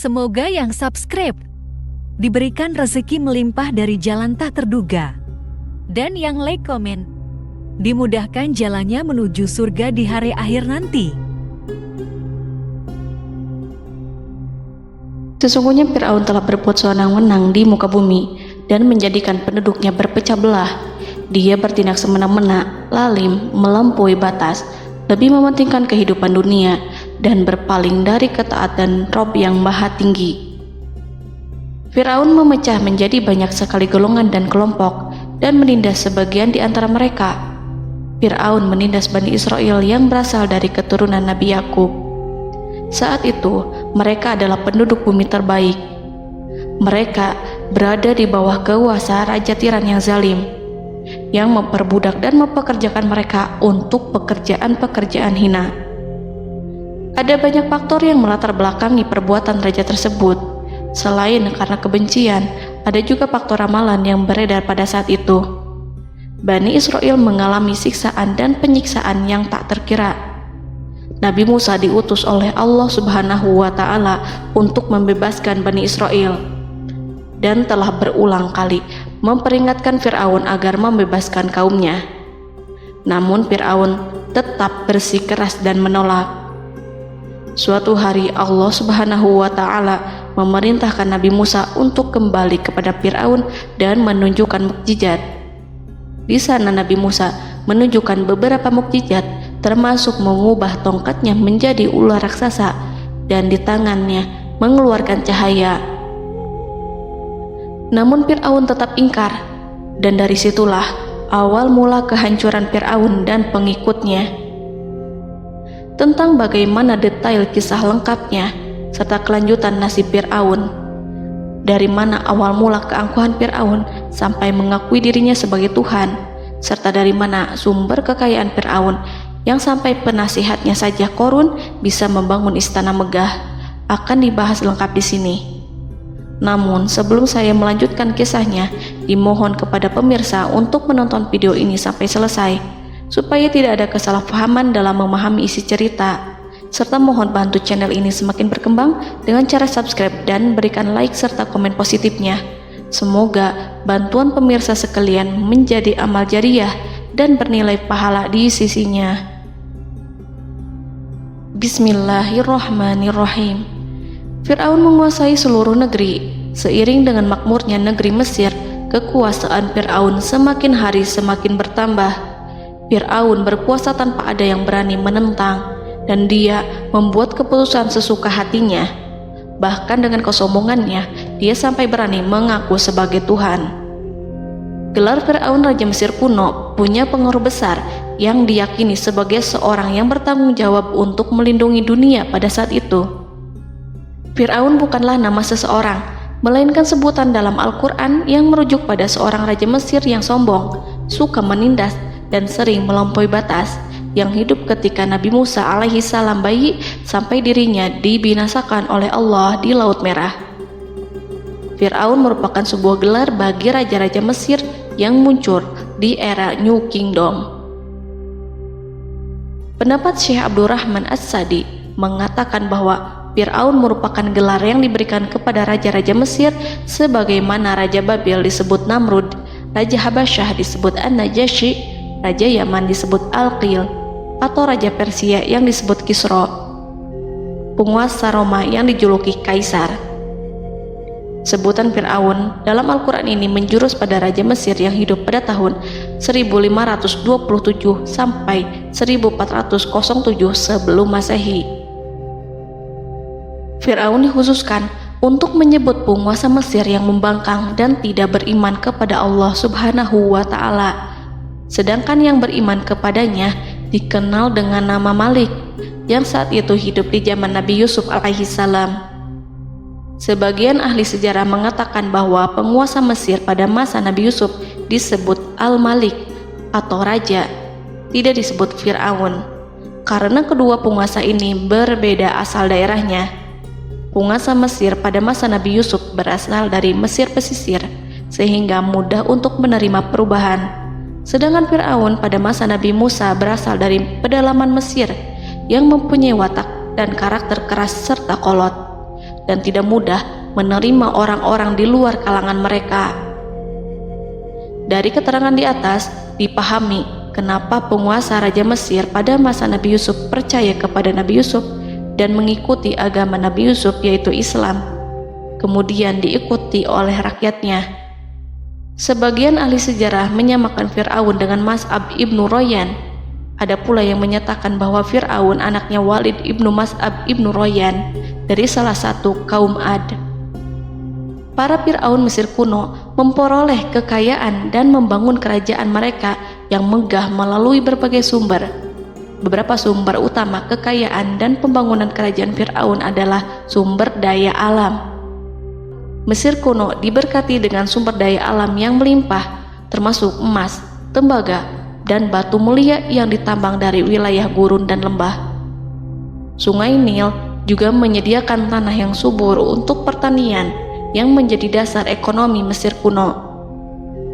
Semoga yang subscribe diberikan rezeki melimpah dari jalan tak terduga. Dan yang like komen, dimudahkan jalannya menuju surga di hari akhir nanti. Sesungguhnya Fir'aun telah berbuat sewenang-wenang di muka bumi dan menjadikan penduduknya berpecah belah. Dia bertindak semena-mena, lalim, melampaui batas, lebih mementingkan kehidupan dunia dan berpaling dari ketaatan Rob yang Maha Tinggi. Fir'aun memecah menjadi banyak sekali golongan dan kelompok dan menindas sebagian di antara mereka. Fir'aun menindas Bani Israel yang berasal dari keturunan Nabi Yakub. Saat itu, mereka adalah penduduk bumi terbaik. Mereka berada di bawah kuasa Raja Tiran yang zalim, yang memperbudak dan mempekerjakan mereka untuk pekerjaan-pekerjaan hina. Ada banyak faktor yang melatar belakangi perbuatan raja tersebut. Selain karena kebencian, ada juga faktor ramalan yang beredar pada saat itu. Bani Israel mengalami siksaan dan penyiksaan yang tak terkira. Nabi Musa diutus oleh Allah Subhanahu wa Ta'ala untuk membebaskan Bani Israel, dan telah berulang kali memperingatkan Fir'aun agar membebaskan kaumnya. Namun Fir'aun tetap bersikeras dan menolak. Suatu hari Allah Subhanahu wa Ta'ala memerintahkan Nabi Musa untuk kembali kepada Fir'aun dan menunjukkan mukjizat. Di sana Nabi Musa menunjukkan beberapa mukjizat, termasuk mengubah tongkatnya menjadi ular raksasa dan di tangannya mengeluarkan cahaya. Namun Fir'aun tetap ingkar, dan dari situlah awal mula kehancuran Fir'aun dan pengikutnya. Tentang bagaimana detail kisah lengkapnya serta kelanjutan nasib Fir'aun, dari mana awal mula keangkuhan Fir'aun sampai mengakui dirinya sebagai Tuhan, serta dari mana sumber kekayaan Fir'aun yang sampai penasihatnya saja Qorun bisa membangun istana megah, akan dibahas lengkap di sini. Namun sebelum saya melanjutkan kisahnya, dimohon kepada pemirsa untuk menonton video ini sampai selesai, supaya tidak ada kesalahpahaman dalam memahami isi cerita, serta mohon bantu channel ini semakin berkembang dengan cara subscribe dan berikan like serta komen positifnya. Semoga bantuan pemirsa sekalian menjadi amal jariah dan bernilai pahala di sisinya. Bismillahirrahmanirrahim. Fir'aun menguasai seluruh negeri. Seiring dengan makmurnya negeri Mesir, kekuasaan Fir'aun semakin hari semakin bertambah. Fir'aun berkuasa tanpa ada yang berani menentang, dan dia membuat keputusan sesuka hatinya. Bahkan dengan kesombongannya, dia sampai berani mengaku sebagai Tuhan. Gelar Fir'aun Raja Mesir kuno punya pengaruh besar yang diyakini sebagai seorang yang bertanggung jawab untuk melindungi dunia pada saat itu. Fir'aun bukanlah nama seseorang, melainkan sebutan dalam Al-Quran yang merujuk pada seorang Raja Mesir yang sombong, suka menindas, dan sering melampaui batas, yang hidup ketika Nabi Musa alaihi salam bayi sampai dirinya dibinasakan oleh Allah di Laut Merah. Fir'aun merupakan sebuah gelar bagi raja-raja Mesir yang muncul di era New Kingdom. Pendapat Syekh Abdurrahman As-Sadi mengatakan bahwa Fir'aun merupakan gelar yang diberikan kepada raja-raja Mesir, sebagaimana Raja Babil disebut Namrud, Raja Habasyah disebut An-Najasyi, Raja Yaman disebut Al-Qil, atau Raja Persia yang disebut Kisra, penguasa Roma yang dijuluki Kaisar. Sebutan Fir'aun dalam Al-Quran ini menjurus pada Raja Mesir yang hidup pada tahun 1527 sampai 1407 sebelum Masehi. Fir'aun dikhususkan untuk menyebut penguasa Mesir yang membangkang dan tidak beriman kepada Allah Subhanahu wa Ta'ala, sedangkan yang beriman kepadanya dikenal dengan nama Malik, yang saat itu hidup di zaman Nabi Yusuf alaihi salam. Sebagian ahli sejarah mengatakan bahwa penguasa Mesir pada masa Nabi Yusuf disebut Al-Malik atau Raja, tidak disebut Fir'aun, karena kedua penguasa ini berbeda asal daerahnya. Penguasa Mesir pada masa Nabi Yusuf berasal dari Mesir pesisir, sehingga mudah untuk menerima perubahan. Sedangkan Fir'aun pada masa Nabi Musa berasal dari pedalaman Mesir yang mempunyai watak dan karakter keras serta kolot. dan tidak mudah menerima orang-orang di luar kalangan mereka. Dari keterangan di atas, dipahami kenapa penguasa Raja Mesir pada masa Nabi Yusuf percaya kepada Nabi Yusuf dan mengikuti agama Nabi Yusuf yaitu Islam, kemudian diikuti oleh rakyatnya. Sebagian ahli sejarah menyamakan Fir'aun dengan Mas'ab ibnu Royan. Ada pula yang menyatakan bahwa Fir'aun anaknya Walid ibnu Mas'ab ibnu Royan dari salah satu kaum Ad. Para Fir'aun Mesir kuno memperoleh kekayaan dan membangun kerajaan mereka yang megah melalui berbagai sumber. Beberapa sumber utama kekayaan dan pembangunan kerajaan Fir'aun adalah sumber daya alam. Mesir kuno diberkati dengan sumber daya alam yang melimpah, termasuk emas, tembaga, dan batu mulia yang ditambang dari wilayah gurun dan lembah. Sungai Nil juga menyediakan tanah yang subur untuk pertanian yang menjadi dasar ekonomi Mesir kuno.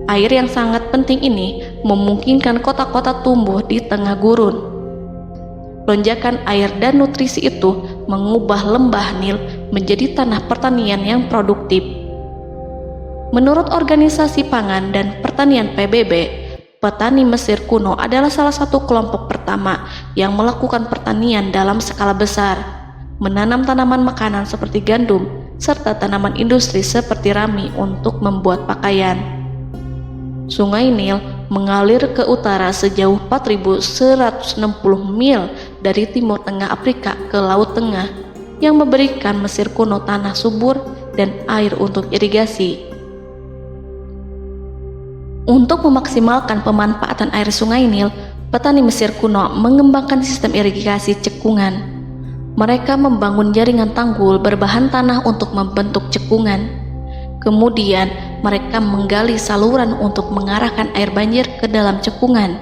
Air yang sangat penting ini memungkinkan kota-kota tumbuh di tengah gurun. Lonjakan air dan nutrisi itu mengubah lembah Nil menjadi tanah pertanian yang produktif. Menurut Organisasi Pangan dan Pertanian PBB, petani Mesir kuno adalah salah satu kelompok pertama yang melakukan pertanian dalam skala besar, menanam tanaman makanan seperti gandum, serta tanaman industri seperti rami untuk membuat pakaian. Sungai Nil mengalir ke utara sejauh 4.160 mil dari timur tengah Afrika ke Laut Tengah, yang memberikan Mesir kuno tanah subur dan air untuk irigasi. Untuk memaksimalkan pemanfaatan air Sungai Nil, petani Mesir kuno mengembangkan sistem irigasi cekungan. Mereka membangun jaringan tanggul berbahan tanah untuk membentuk cekungan. Kemudian mereka menggali saluran untuk mengarahkan air banjir ke dalam cekungan,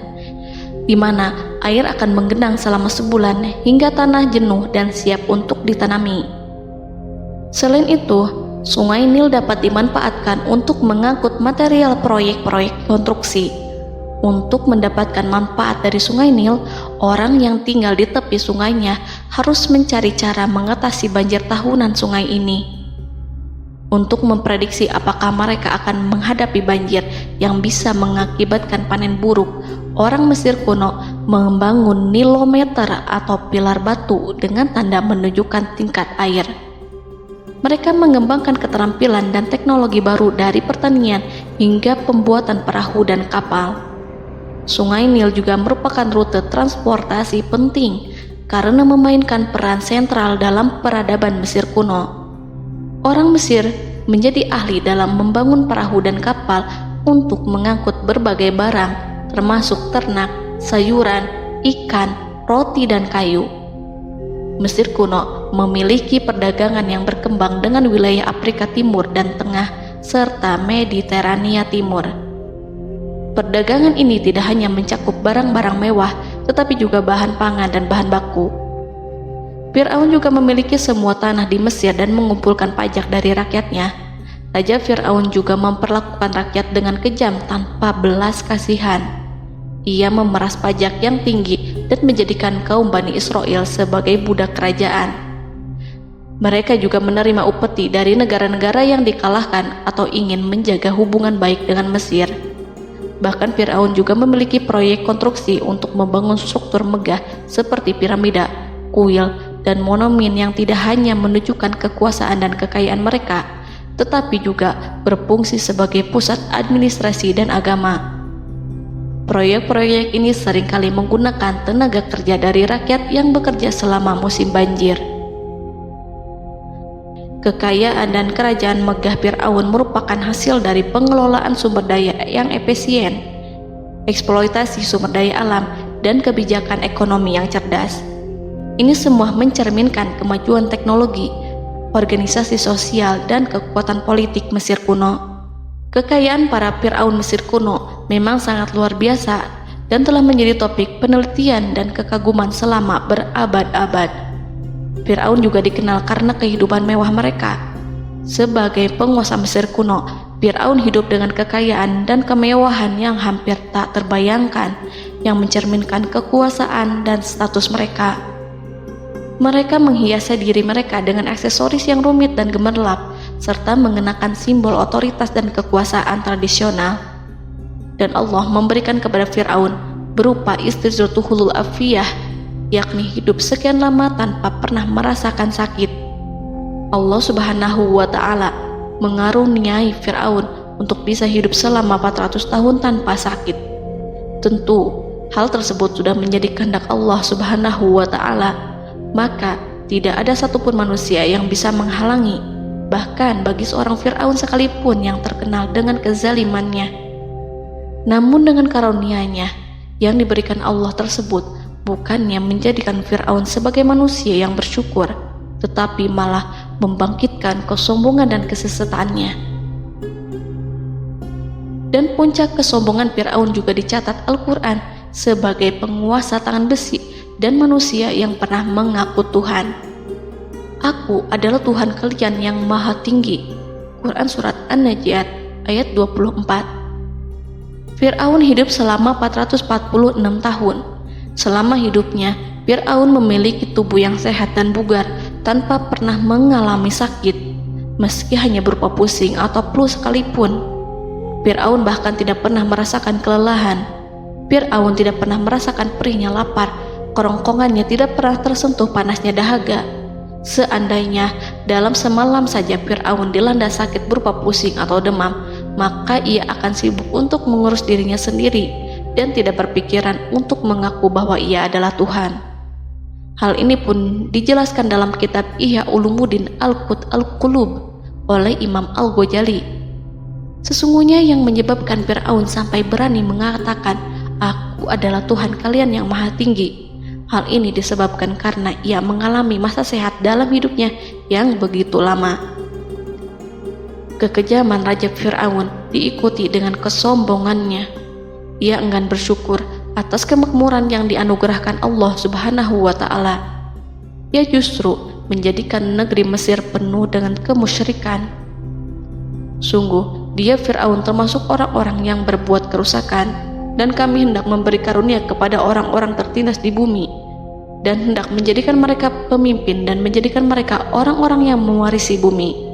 di mana air akan menggenang selama sebulan hingga tanah jenuh dan siap untuk ditanami. Selain itu, Sungai Nil dapat dimanfaatkan untuk mengangkut material proyek-proyek konstruksi. Untuk mendapatkan manfaat dari Sungai Nil, orang yang tinggal di tepi sungainya harus mencari cara mengatasi banjir tahunan sungai ini. Untuk memprediksi apakah mereka akan menghadapi banjir yang bisa mengakibatkan panen buruk, orang Mesir kuno membangun nilometer atau pilar batu dengan tanda menunjukkan tingkat air. Mereka mengembangkan keterampilan dan teknologi baru dari pertanian hingga pembuatan perahu dan kapal. Sungai Nil juga merupakan rute transportasi penting karena memainkan peran sentral dalam peradaban Mesir kuno. Orang Mesir menjadi ahli dalam membangun perahu dan kapal untuk mengangkut berbagai barang, termasuk ternak, sayuran, ikan, roti, dan kayu. Mesir kuno memiliki perdagangan yang berkembang dengan wilayah Afrika Timur dan Tengah serta Mediterania Timur. Perdagangan ini tidak hanya mencakup barang-barang mewah, tetapi juga bahan pangan dan bahan baku. Fir'aun juga memiliki semua tanah di Mesir dan mengumpulkan pajak dari rakyatnya. Raja Fir'aun juga memperlakukan rakyat dengan kejam tanpa belas kasihan. Ia memeras pajak yang tinggi dan menjadikan kaum Bani Israel sebagai budak kerajaan. Mereka juga menerima upeti dari negara-negara yang dikalahkan atau ingin menjaga hubungan baik dengan Mesir. Bahkan Fir'aun juga memiliki proyek konstruksi untuk membangun struktur megah seperti piramida, kuil, dan monumen yang tidak hanya menunjukkan kekuasaan dan kekayaan mereka, tetapi juga berfungsi sebagai pusat administrasi dan agama. Proyek-proyek ini seringkali menggunakan tenaga kerja dari rakyat yang bekerja selama musim banjir. Kekayaan dan kerajaan megah Fir'aun merupakan hasil dari pengelolaan sumber daya yang efisien, eksploitasi sumber daya alam, dan kebijakan ekonomi yang cerdas. Ini semua mencerminkan kemajuan teknologi, organisasi sosial, dan kekuatan politik Mesir kuno. Kekayaan para Fir'aun Mesir kuno memang sangat luar biasa dan telah menjadi topik penelitian dan kekaguman selama berabad-abad. Fir'aun juga dikenal karena kehidupan mewah mereka. Sebagai penguasa Mesir kuno, Fir'aun hidup dengan kekayaan dan kemewahan yang hampir tak terbayangkan, yang mencerminkan kekuasaan dan status mereka. Mereka menghiasi diri mereka dengan aksesoris yang rumit dan gemerlap, serta mengenakan simbol otoritas dan kekuasaan tradisional. Dan Allah memberikan kepada Fir'aun berupa istidratuhul afiyah, yakni hidup sekian lama tanpa pernah merasakan sakit. Allah Subhanahu wa Ta'ala mengaruniai Fir'aun untuk bisa hidup selama 400 tahun tanpa sakit. Tentu, hal tersebut sudah menjadi kehendak Allah Subhanahu wa Ta'ala, maka tidak ada satupun manusia yang bisa menghalangi, bahkan bagi seorang Fir'aun sekalipun yang terkenal dengan kezalimannya. Namun dengan karunia-Nya yang diberikan Allah tersebut bukannya menjadikan Fir'aun sebagai manusia yang bersyukur, tetapi malah membangkitkan kesombongan dan kesesataannya. Dan puncak kesombongan Fir'aun juga dicatat Al-Quran sebagai penguasa tangan besi dan manusia yang pernah mengaku Tuhan. Aku adalah Tuhan kalian yang maha tinggi. Quran Surat An-Najiat ayat 24. Fir'aun hidup selama 446 tahun. Selama hidupnya, Fir'aun memiliki tubuh yang sehat dan bugar tanpa pernah mengalami sakit, meski hanya berupa pusing atau flu sekalipun. Fir'aun bahkan tidak pernah merasakan kelelahan. Fir'aun tidak pernah merasakan perihnya lapar, kerongkongannya tidak pernah tersentuh panasnya dahaga. Seandainya dalam semalam saja Fir'aun dilanda sakit berupa pusing atau demam, maka ia akan sibuk untuk mengurus dirinya sendiri dan tidak berpikiran untuk mengaku bahwa ia adalah Tuhan. Hal ini pun dijelaskan dalam kitab Ihya Ulumuddin Al-Qut Al-Qulub oleh Imam Al-Ghazali. Sesungguhnya yang menyebabkan Fir'aun sampai berani mengatakan, "Aku adalah Tuhan kalian yang maha tinggi." Hal ini disebabkan karena ia mengalami masa sehat dalam hidupnya yang begitu lama. Kekejaman Raja Fir'aun diikuti dengan kesombongannya. Ia enggan bersyukur atas kemakmuran yang dianugerahkan Allah Subhanahu wa Ta'ala. Ia justru menjadikan negeri Mesir penuh dengan kemusyrikan. Sungguh, dia Fir'aun termasuk orang-orang yang berbuat kerusakan, dan kami hendak memberi karunia kepada orang-orang tertindas di bumi, dan hendak menjadikan mereka pemimpin dan menjadikan mereka orang-orang yang mewarisi bumi.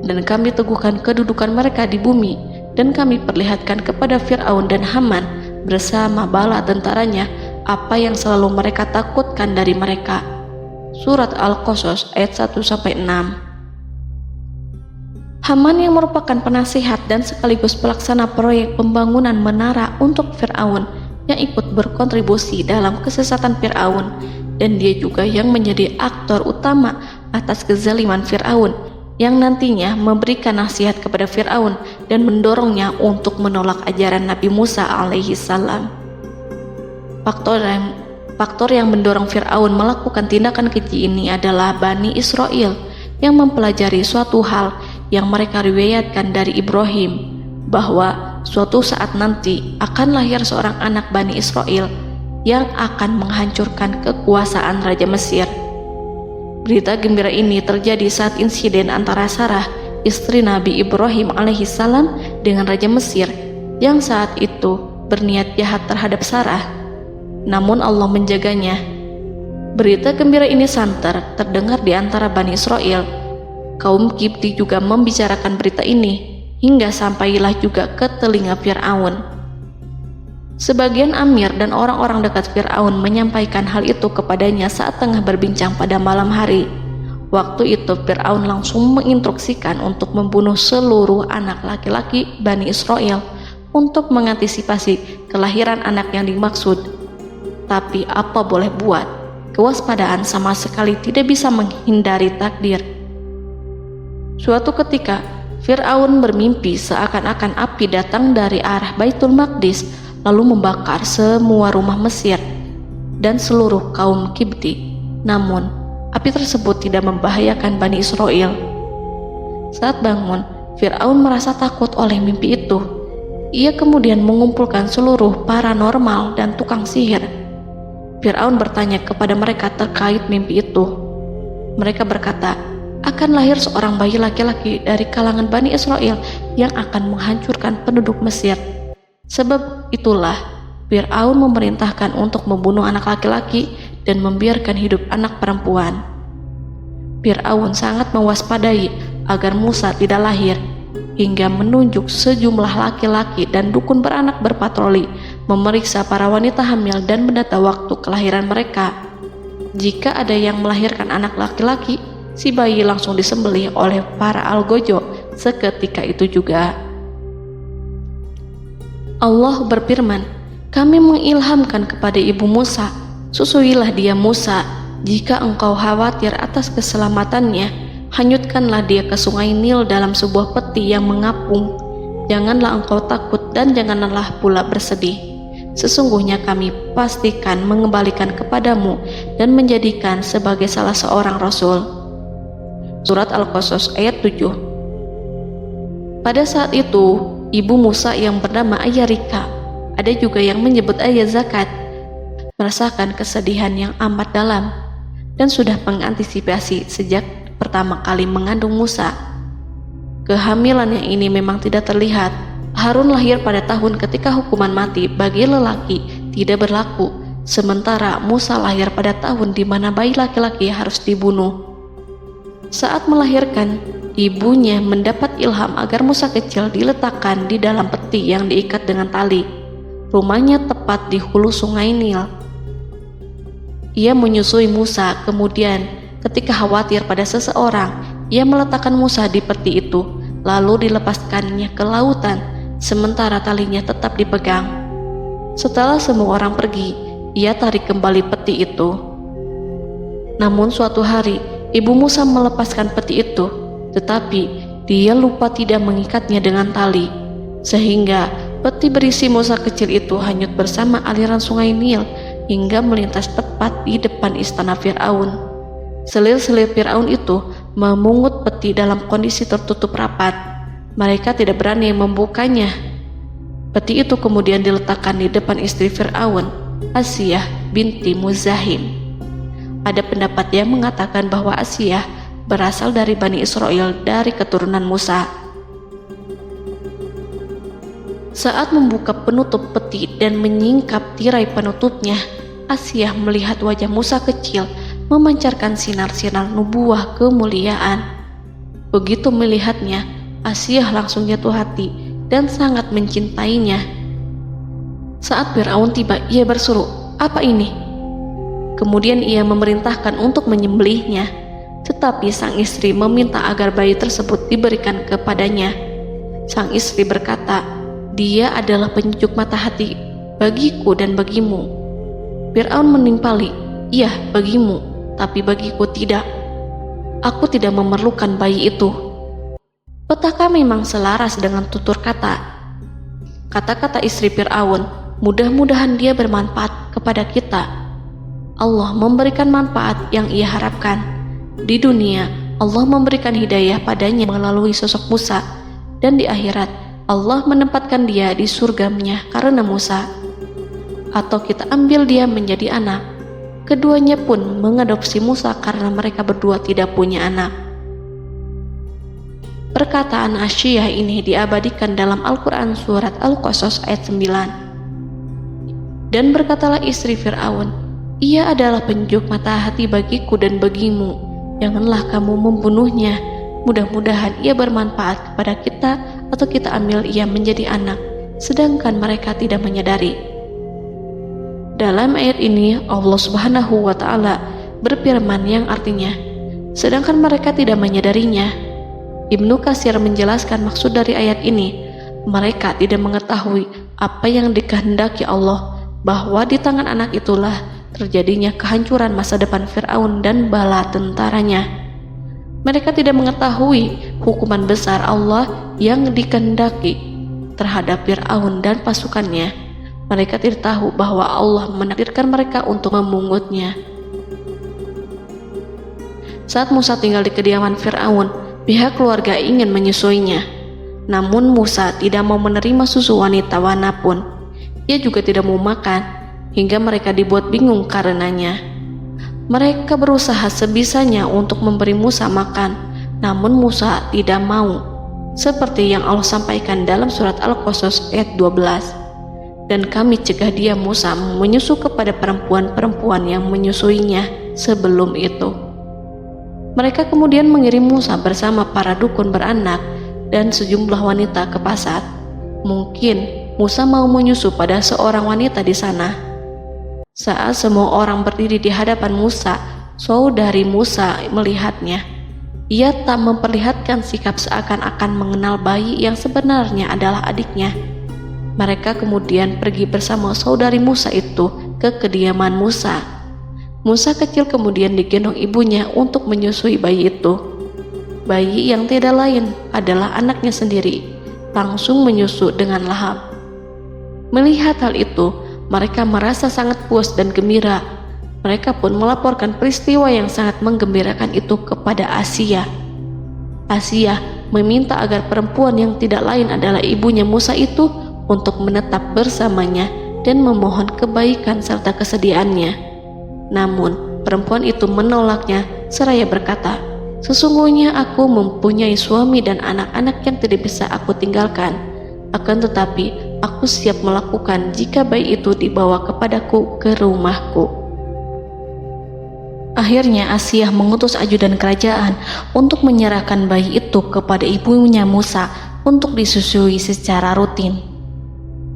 Dan kami teguhkan kedudukan mereka di bumi, dan kami perlihatkan kepada Fir'aun dan Haman bersama bala tentaranya apa yang selalu mereka takutkan dari mereka. Surat Al-Qasas ayat 1-6. Haman yang merupakan penasihat dan sekaligus pelaksana proyek pembangunan menara untuk Fir'aun yang ikut berkontribusi dalam kesesatan Fir'aun, dan dia juga yang menjadi aktor utama atas kezaliman Fir'aun yang nantinya memberikan nasihat kepada Fir'aun dan mendorongnya untuk menolak ajaran Nabi Musa alaihi salam. Faktor yang mendorong Fir'aun melakukan tindakan keji ini adalah Bani Israel yang mempelajari suatu hal yang mereka riwayatkan dari Ibrahim, bahwa suatu saat nanti akan lahir seorang anak Bani Israel yang akan menghancurkan kekuasaan Raja Mesir. Berita gembira ini terjadi saat insiden antara Sarah, istri Nabi Ibrahim alaihissalam, dengan Raja Mesir yang saat itu berniat jahat terhadap Sarah. Namun Allah menjaganya. Berita gembira ini santer terdengar di antara Bani Israel. Kaum Kipti juga membicarakan berita ini, hingga sampailah juga ke telinga Fir'aun. Sebagian amir dan orang-orang dekat Fir'aun menyampaikan hal itu kepadanya saat tengah berbincang pada malam hari. Waktu itu Fir'aun langsung menginstruksikan untuk membunuh seluruh anak laki-laki Bani Israel untuk mengantisipasi kelahiran anak yang dimaksud. Tapi apa boleh buat, kewaspadaan sama sekali tidak bisa menghindari takdir. Suatu ketika Fir'aun bermimpi seakan-akan api datang dari arah Baitul Maqdis lalu membakar semua rumah Mesir dan seluruh kaum Kipti. Namun, api tersebut tidak membahayakan Bani Israel. Saat bangun, Fir'aun merasa takut oleh mimpi itu. Ia kemudian mengumpulkan seluruh paranormal dan tukang sihir. Fir'aun bertanya kepada mereka terkait mimpi itu. Mereka berkata, akan lahir seorang bayi laki-laki dari kalangan Bani Israel yang akan menghancurkan penduduk Mesir. Sebab itulah Fir'aun memerintahkan untuk membunuh anak laki-laki dan membiarkan hidup anak perempuan. Fir'aun sangat mewaspadai agar Musa tidak lahir, hingga menunjuk sejumlah laki-laki dan dukun beranak berpatroli memeriksa para wanita hamil dan mendata waktu kelahiran mereka. Jika ada yang melahirkan anak laki-laki, si bayi langsung disembelih oleh para algojo seketika itu juga. Allah berfirman, "Kami mengilhamkan kepada ibu Musa, susuilah dia Musa. Jika engkau khawatir atas keselamatannya, hanyutkanlah dia ke sungai Nil dalam sebuah peti yang mengapung. Janganlah engkau takut dan janganlah pula bersedih. Sesungguhnya kami pastikan mengembalikan kepadamu dan menjadikan sebagai salah seorang rasul." Surat Al-Qasas ayat 7. Pada saat itu, ibu Musa yang bernama Ayah Rika, ada juga yang menyebut Ayah Zakat, merasakan kesedihan yang amat dalam dan sudah mengantisipasi sejak pertama kali mengandung Musa. Kehamilannya ini memang tidak terlihat. Harun lahir pada tahun ketika hukuman mati bagi lelaki tidak berlaku, sementara Musa lahir pada tahun di mana bayi laki-laki harus dibunuh. Saat melahirkan, ibunya mendapat ilham agar Musa kecil diletakkan di dalam peti yang diikat dengan tali. Rumahnya tepat di hulu sungai Nil. Ia menyusui Musa, kemudian ketika khawatir pada seseorang, ia meletakkan Musa di peti itu, lalu dilepaskannya ke lautan, sementara talinya tetap dipegang. Setelah semua orang pergi, ia tarik kembali peti itu. Namun suatu hari, ibu Musa melepaskan peti itu, tetapi dia lupa tidak mengikatnya dengan tali, sehingga peti berisi Musa kecil itu hanyut bersama aliran sungai Nil hingga melintas tepat di depan istana Fir'aun. Selir-selir Fir'aun itu memungut peti dalam kondisi tertutup rapat. Mereka tidak berani membukanya. Peti itu kemudian diletakkan di depan istri Fir'aun, Asiyah binti Muzahim. Ada pendapat yang mengatakan bahwa Asiyah berasal dari Bani Israel dari keturunan Musa. Saat membuka penutup peti dan menyingkap tirai penutupnya, Asiyah melihat wajah Musa kecil memancarkan sinar-sinar nubuah kemuliaan. Begitu melihatnya, Asiyah langsung jatuh hati dan sangat mencintainya. Saat Fir'aun tiba, ia berseru, "Apa ini?" Kemudian ia memerintahkan untuk menyembelihnya, tetapi sang istri meminta agar bayi tersebut diberikan kepadanya. Sang istri berkata, "Dia adalah penyejuk mata hati bagiku dan bagimu." Fir'aun menimpali, "Iya, bagimu, tapi bagiku tidak. Aku tidak memerlukan bayi itu." Petaka memang selaras dengan tutur kata. Kata-kata istri Fir'aun, mudah-mudahan dia bermanfaat kepada kita. Allah memberikan manfaat yang ia harapkan. Di dunia, Allah memberikan hidayah padanya melalui sosok Musa, dan di akhirat, Allah menempatkan dia di surganya karena Musa. Atau kita ambil dia menjadi anak. Keduanya pun mengadopsi Musa karena mereka berdua tidak punya anak. Perkataan Asiyah ini diabadikan dalam Al-Quran surat Al-Qasas ayat 9. Dan berkatalah istri Fir'aun, "Ia adalah penyejuk mata hati bagiku dan bagimu. Janganlah kamu membunuhnya. Mudah-mudahan ia bermanfaat kepada kita, atau kita ambil ia menjadi anak, sedangkan mereka tidak menyadari." Dalam ayat ini Allah Subhanahu wa Ta'ala berfirman yang artinya, sedangkan mereka tidak menyadarinya. Ibnu Katsir menjelaskan maksud dari ayat ini, mereka tidak mengetahui apa yang dikehendaki Allah, bahwa di tangan anak itulah terjadinya kehancuran masa depan Fir'aun dan bala tentaranya. Mereka tidak mengetahui hukuman besar Allah yang dikehendaki terhadap Fir'aun dan pasukannya. Mereka tidak tahu bahwa Allah menakdirkan mereka untuk memungutnya. Saat Musa tinggal di kediaman Fir'aun, pihak keluarga ingin menyusuinya. Namun Musa tidak mau menerima susu wanita manapun. Ia juga tidak mau makan, hingga mereka dibuat bingung karenanya. Mereka berusaha sebisanya untuk memberi Musa makan, namun Musa tidak mau. Seperti yang Allah sampaikan dalam surat Al-Qasas ayat 12. dan kami cegah dia Musa menyusu kepada perempuan-perempuan yang menyusuinya sebelum itu. Mereka kemudian mengirim Musa bersama para dukun beranak dan sejumlah wanita ke pasar. Mungkin Musa mau menyusu pada seorang wanita di sana. Saat semua orang berdiri di hadapan Musa, saudari Musa melihatnya. Ia tak memperlihatkan sikap seakan-akan mengenal bayi yang sebenarnya adalah adiknya. Mereka kemudian pergi bersama saudari Musa itu ke kediaman Musa. Musa kecil kemudian digendong ibunya untuk menyusui bayi itu. Bayi yang tidak lain adalah anaknya sendiri, langsung menyusu dengan lahap. Melihat hal itu, mereka merasa sangat puas dan gembira. Mereka pun melaporkan peristiwa yang sangat menggembirakan itu kepada Asia. Asia meminta agar perempuan yang tidak lain adalah ibunya Musa itu untuk menetap bersamanya dan memohon kebaikan serta kesediaannya. Namun, perempuan itu menolaknya seraya berkata, "Sesungguhnya aku mempunyai suami dan anak-anak yang tidak bisa aku tinggalkan. Akan tetapi, aku siap melakukan jika bayi itu dibawa kepadaku ke rumahku." Akhirnya Asia mengutus ajudan kerajaan untuk menyerahkan bayi itu kepada ibunya Musa untuk disusui secara rutin.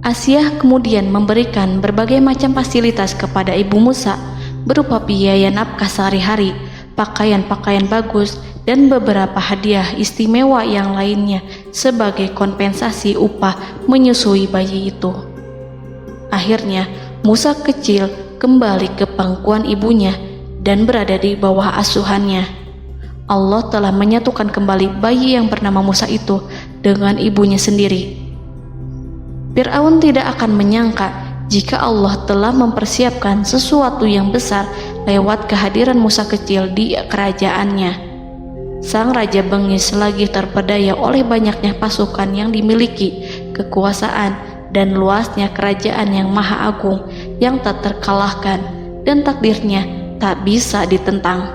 Asia kemudian memberikan berbagai macam fasilitas kepada ibu Musa berupa biaya nafkah sehari-hari, pakaian-pakaian bagus, dan beberapa hadiah istimewa yang lainnya sebagai kompensasi upah menyusui bayi itu. Akhirnya Musa kecil kembali ke pangkuan ibunya dan berada di bawah asuhannya. Allah telah menyatukan kembali bayi yang bernama Musa itu dengan ibunya sendiri. Fir'aun tidak akan menyangka jika Allah telah mempersiapkan sesuatu yang besar lewat kehadiran Musa kecil di kerajaannya. Sang Raja bengis lagi terpedaya oleh banyaknya pasukan yang dimiliki, kekuasaan, dan luasnya kerajaan yang maha agung yang tak terkalahkan dan takdirnya tak bisa ditentang.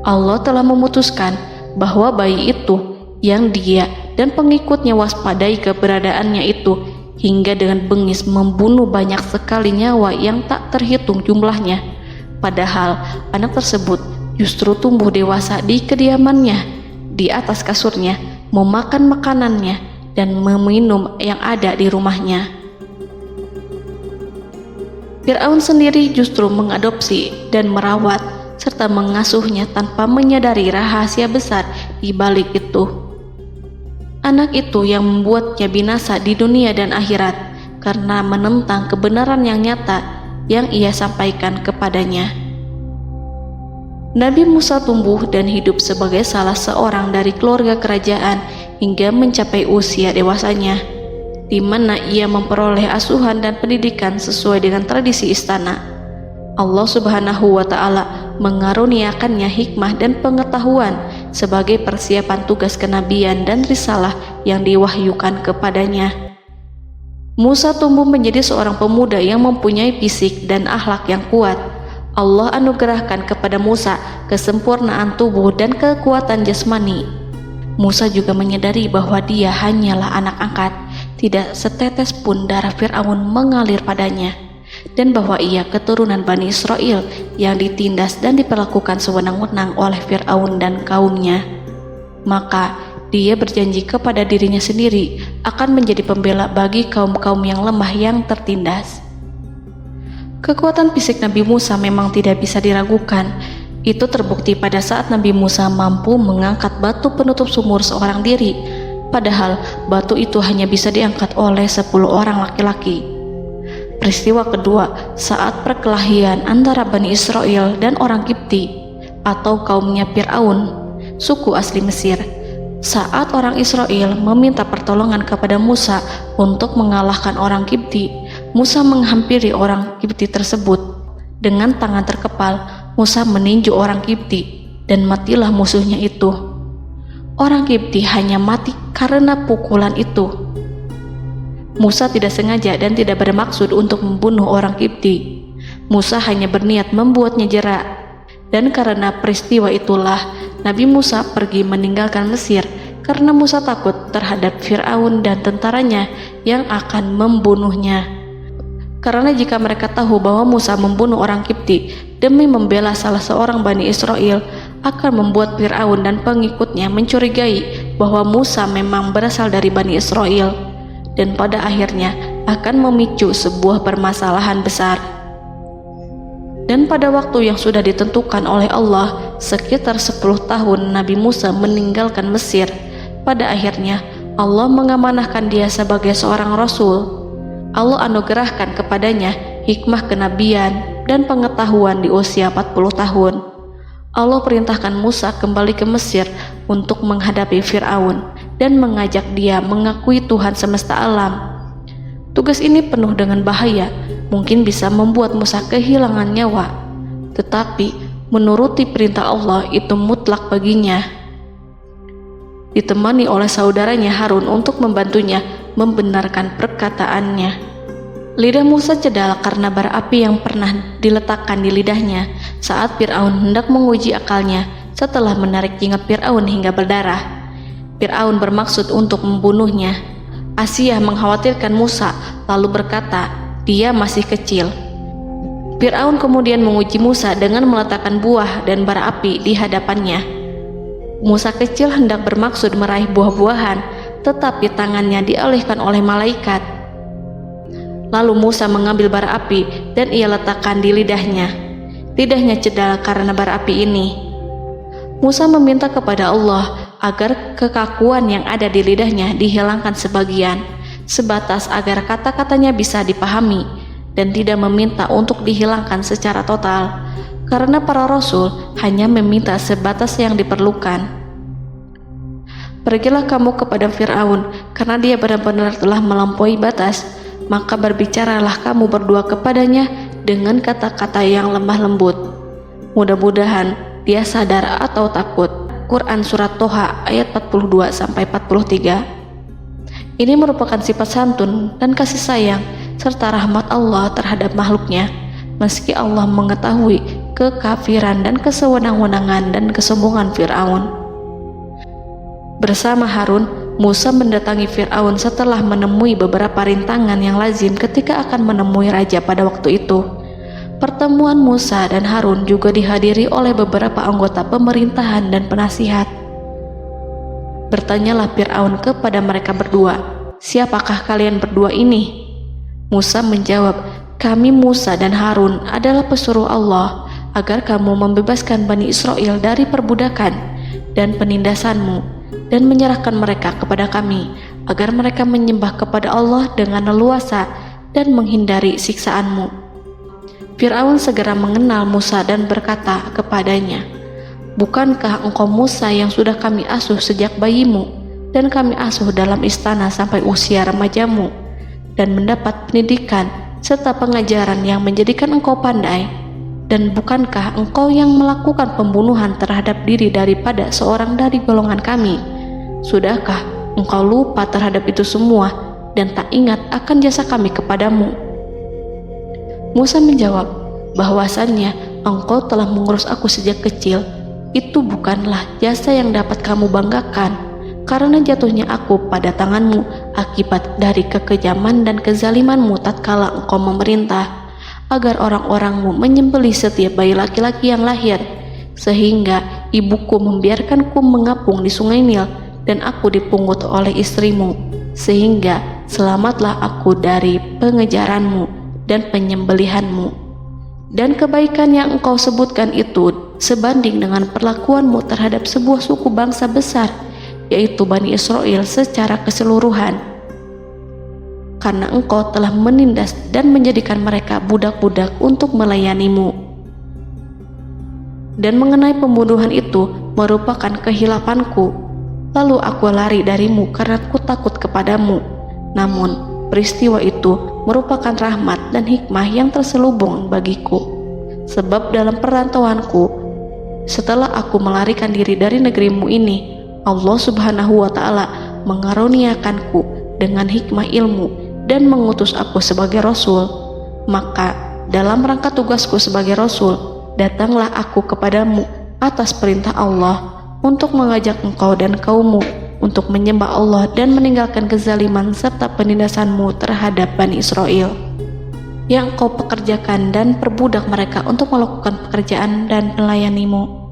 Allah telah memutuskan bahwa bayi itu yang dia dan pengikutnya waspadai keberadaannya itu hingga dengan bengis membunuh banyak sekali nyawa yang tak terhitung jumlahnya. Padahal anak tersebut justru tumbuh dewasa di kediamannya, di atas kasurnya, memakan makanannya, dan meminum yang ada di rumahnya. Fir'aun sendiri justru mengadopsi dan merawat serta mengasuhnya tanpa menyadari rahasia besar di balik itu. Anak itu yang membuatnya binasa di dunia dan akhirat karena menentang kebenaran yang nyata yang ia sampaikan kepadanya. Nabi Musa tumbuh dan hidup sebagai salah seorang dari keluarga kerajaan hingga mencapai usia dewasanya, di mana ia memperoleh asuhan dan pendidikan sesuai dengan tradisi istana. Allah Subhanahu wa Ta'ala mengaruniakannya hikmah dan pengetahuan sebagai persiapan tugas kenabian dan risalah yang diwahyukan kepadanya. Musa tumbuh menjadi seorang pemuda yang mempunyai fisik dan akhlak yang kuat. Allah anugerahkan kepada Musa kesempurnaan tubuh dan kekuatan jasmani. Musa juga menyadari bahwa dia hanyalah anak angkat, tidak setetes pun darah Fir'aun mengalir padanya, dan bahwa ia keturunan Bani Israel yang ditindas dan diperlakukan sewenang-wenang oleh Fir'aun dan kaumnya. Maka dia berjanji kepada dirinya sendiri akan menjadi pembela bagi kaum-kaum yang lemah yang tertindas. Kekuatan fisik Nabi Musa memang tidak bisa diragukan. Itu terbukti pada saat Nabi Musa mampu mengangkat batu penutup sumur seorang diri, padahal batu itu hanya bisa diangkat oleh 10 orang laki-laki. Peristiwa kedua saat perkelahian antara Bani Israel dan orang Kipti atau kaumnya Fir'aun, suku asli Mesir. Saat orang Israel meminta pertolongan kepada Musa untuk mengalahkan orang Kipti, Musa menghampiri orang Kipti tersebut. Dengan tangan terkepal, Musa meninju orang Kipti dan matilah musuhnya itu. Orang Kipti hanya mati karena pukulan itu. Musa tidak sengaja dan tidak bermaksud untuk membunuh orang Kipti. Musa hanya berniat membuatnya jera. Dan karena peristiwa itulah Nabi Musa pergi meninggalkan Mesir karena Musa takut terhadap Fir'aun dan tentaranya yang akan membunuhnya. Karena jika mereka tahu bahwa Musa membunuh orang Kipti demi membela salah seorang Bani Israel, akan membuat Fir'aun dan pengikutnya mencurigai bahwa Musa memang berasal dari Bani Israel, dan pada akhirnya akan memicu sebuah permasalahan besar. Dan pada waktu yang sudah ditentukan oleh Allah, sekitar 10 tahun Nabi Musa meninggalkan Mesir. Pada akhirnya Allah mengamanahkan dia sebagai seorang Rasul. Allah anugerahkan kepadanya hikmah kenabian dan pengetahuan di usia 40 tahun. Allah perintahkan Musa kembali ke Mesir untuk menghadapi Fir'aun dan mengajak dia mengakui Tuhan semesta alam. Tugas ini penuh dengan bahaya, mungkin bisa membuat Musa kehilangan nyawa, tetapi menuruti perintah Allah itu mutlak baginya. Ditemani oleh saudaranya Harun untuk membantunya membenarkan perkataannya. Lidah Musa cedal karena bara api yang pernah diletakkan di lidahnya saat Fir'aun hendak menguji akalnya setelah menarik jingat Fir'aun hingga berdarah. Fir'aun bermaksud untuk membunuhnya. Asia mengkhawatirkan Musa lalu berkata, dia masih kecil. Fir'aun kemudian menguji Musa dengan meletakkan buah dan bara api di hadapannya. Musa kecil hendak bermaksud meraih buah-buahan, tetapi tangannya dialihkan oleh malaikat. Lalu Musa mengambil bara api dan ia letakkan di lidahnya. Lidahnya cedal karena bara api ini. Musa meminta kepada Allah agar kekakuan yang ada di lidahnya dihilangkan sebagian, sebatas agar kata-katanya bisa dipahami, dan tidak meminta untuk dihilangkan secara total, karena para rasul hanya meminta sebatas yang diperlukan. Pergilah kamu kepada Fir'aun, karena dia benar-benar telah melampaui batas, maka berbicaralah kamu berdua kepadanya dengan kata-kata yang lemah lembut. Mudah-mudahan dia sadar atau takut. Quran Surat Toha ayat 42-43. Ini merupakan sifat santun dan kasih sayang serta rahmat Allah terhadap makhluknya, meski Allah mengetahui kekafiran dan kesewenang-wenangan dan kesombongan Fir'aun. Bersama Harun, Musa mendatangi Fir'aun setelah menemui beberapa rintangan yang lazim ketika akan menemui raja pada waktu itu. Pertemuan Musa dan Harun juga dihadiri oleh beberapa anggota pemerintahan dan penasihat. Bertanyalah Fir'aun kepada mereka berdua, siapakah kalian berdua ini? Musa menjawab, kami Musa dan Harun adalah pesuruh Allah agar kamu membebaskan Bani Israel dari perbudakan dan penindasanmu, dan menyerahkan mereka kepada kami agar mereka menyembah kepada Allah dengan leluasa dan menghindari siksaanmu. Fir'aun segera mengenal Musa dan berkata kepadanya, bukankah engkau Musa yang sudah kami asuh sejak bayimu dan kami asuh dalam istana sampai usia remajamu dan mendapat pendidikan serta pengajaran yang menjadikan engkau pandai? Dan bukankah engkau yang melakukan pembunuhan terhadap diri daripada seorang dari golongan kami? Sudahkah engkau lupa terhadap itu semua dan tak ingat akan jasa kami kepadamu? Musa menjawab, bahwasannya engkau telah mengurus aku sejak kecil. Itu bukanlah jasa yang dapat kamu banggakan, karena jatuhnya aku pada tanganmu akibat dari kekejaman dan kezalimanmu tatkala engkau memerintah agar orang-orangmu menyembelih setiap bayi laki-laki yang lahir, sehingga ibuku membiarkanku mengapung di sungai Nil dan aku dipungut oleh istrimu, sehingga selamatlah aku dari pengejaranmu dan penyembelihanmu. Dan kebaikan yang engkau sebutkan itu sebanding dengan perlakuanmu terhadap sebuah suku bangsa besar, yaitu Bani Israel secara keseluruhan, karena engkau telah menindas dan menjadikan mereka budak-budak untuk melayanimu. Dan mengenai pembunuhan itu merupakan kehilafanku, lalu aku lari darimu karena aku takut kepadamu. Namun peristiwa itu merupakan rahmat dan hikmah yang terselubung bagiku, sebab dalam perantauanku setelah aku melarikan diri dari negerimu ini, Allah Subhanahu wa Ta'ala mengaruniakanku dengan hikmah ilmu dan mengutus aku sebagai Rasul. Maka dalam rangka tugasku sebagai Rasul, datanglah aku kepadamu atas perintah Allah untuk mengajak engkau dan kaummu untuk menyembah Allah dan meninggalkan kezaliman serta penindasanmu terhadap Bani Israel. yang engkau pekerjakan dan perbudak mereka untuk melakukan pekerjaan dan melayanimu.